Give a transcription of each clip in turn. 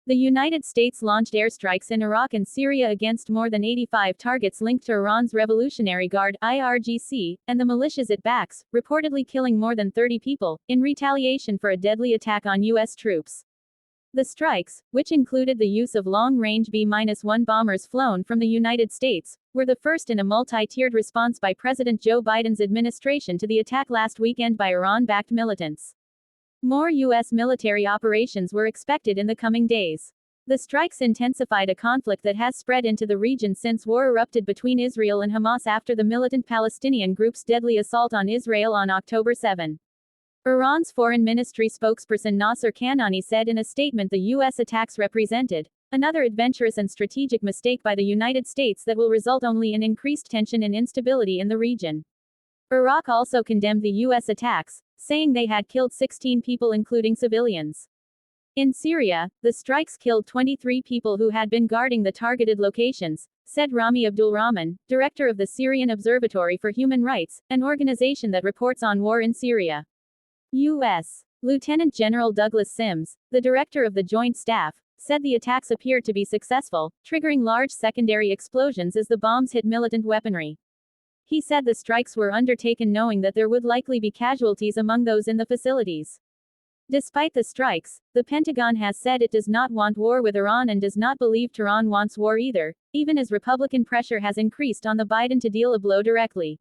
The United States launched airstrikes in Iraq and Syria against more than 85 targets linked to Iran's Revolutionary Guard (IRGC) and the militias it backs, reportedly killing more than 30 people, in retaliation for a deadly attack on U.S. troops. The strikes, which included the use of long-range B-1 bombers flown from the United States, were the first in a multi-tiered response by President Joe Biden's administration to the attack last weekend by Iran-backed militants. More U.S. military operations were expected in the coming days. The strikes intensified a conflict that has spread into the region since war erupted between Israel and Hamas after the militant Palestinian group's deadly assault on Israel on October 7. Iran's foreign ministry spokesperson Nasser Kanaani said in a statement the U.S. attacks represented another adventurous and strategic mistake by the United States that will result only in increased tension and instability in the region. Iraq also condemned the U.S. attacks, saying they had killed 16 people including civilians. In Syria, the strikes killed 23 people who had been guarding the targeted locations, said Rami Abdulrahman, director of the Syrian Observatory for Human Rights, an organization that reports on war in Syria. U.S. Lieutenant General Douglas Sims, the director of the Joint Staff, said the attacks appeared to be successful, triggering large secondary explosions as the bombs hit militant weaponry. He said the strikes were undertaken knowing that there would likely be casualties among those in the facilities. Despite the strikes, the Pentagon has said it does not want war with Iran and does not believe Tehran wants war either, even as Republican pressure has increased on the Biden to deal a blow directly.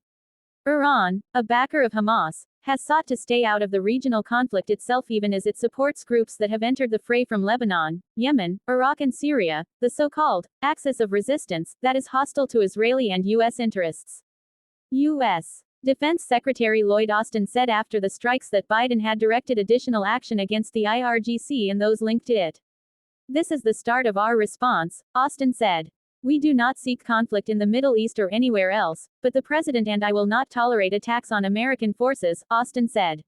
Iran, a backer of Hamas, has sought to stay out of the regional conflict itself even as it supports groups that have entered the fray from Lebanon, Yemen, Iraq and Syria, the so-called axis of resistance that is hostile to Israeli and U.S. interests. U.S. Defense Secretary Lloyd Austin said after the strikes that Biden had directed additional action against the IRGC and those linked to it. "This is the start of our response," Austin said. "We do not seek conflict in the Middle East or anywhere else, but the President and I will not tolerate attacks on American forces," Austin said.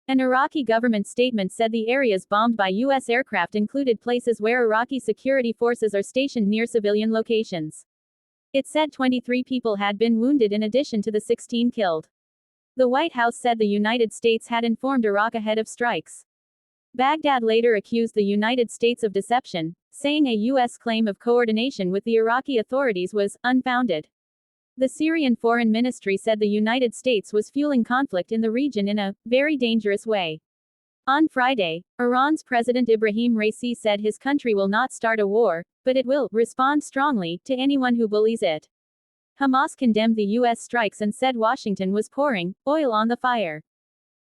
An Iraqi government statement said the areas bombed by U.S. aircraft included places where Iraqi security forces are stationed near civilian locations. It said 23 people had been wounded in addition to the 16 killed. The White House said the United States had informed Iraq ahead of strikes. Baghdad later accused the United States of deception, saying a U.S. claim of coordination with the Iraqi authorities was unfounded. The Syrian Foreign Ministry said the United States was fueling conflict in the region in a very dangerous way. On Friday, Iran's President Ibrahim Raisi said his country will not start a war, but it will respond strongly to anyone who bullies it. Hamas condemned the U.S. strikes and said Washington was pouring oil on the fire.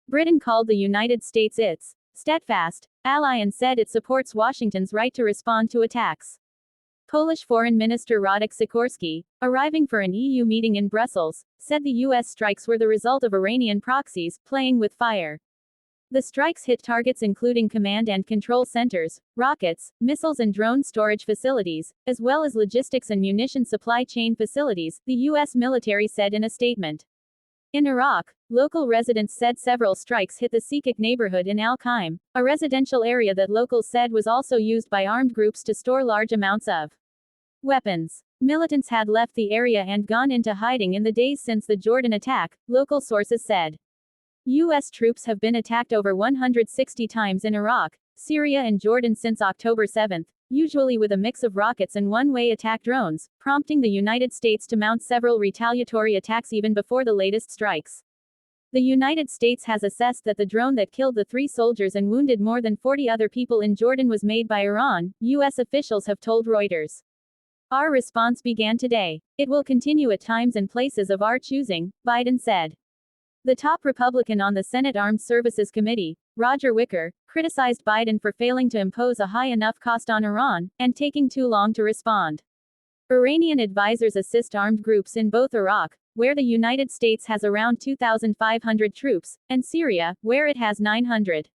Britain called the United States its steadfast ally and said it supports Washington's right to respond to attacks. Polish Foreign Minister Radek Sikorski, arriving for an EU meeting in Brussels, said the U.S. strikes were the result of Iranian proxies playing with fire. The strikes hit targets including command and control centers, rockets, missiles and drone storage facilities, as well as logistics and munition supply chain facilities, the U.S. military said in a statement. In Iraq, local residents said several strikes hit the Sikik neighborhood in Al-Qaim, a residential area that locals said was also used by armed groups to store large amounts of weapons. Militants had left the area and gone into hiding in the days since the Jordan attack, local sources said. U.S. troops have been attacked over 160 times in Iraq, Syria and Jordan since October 7, usually with a mix of rockets and one-way attack drones, prompting the United States to mount several retaliatory attacks even before the latest strikes. The United States has assessed that the drone that killed the 3 soldiers and wounded more than 40 other people in Jordan was made by Iran, U.S. officials have told Reuters. "Our response began today. It will continue at times and places of our choosing," Biden said. The top Republican on the Senate Armed Services Committee, Roger Wicker, criticized Biden for failing to impose a high enough cost on Iran, and taking too long to respond. Iranian advisors assist armed groups in both Iraq, where the United States has around 2,500 troops, and Syria, where it has 900.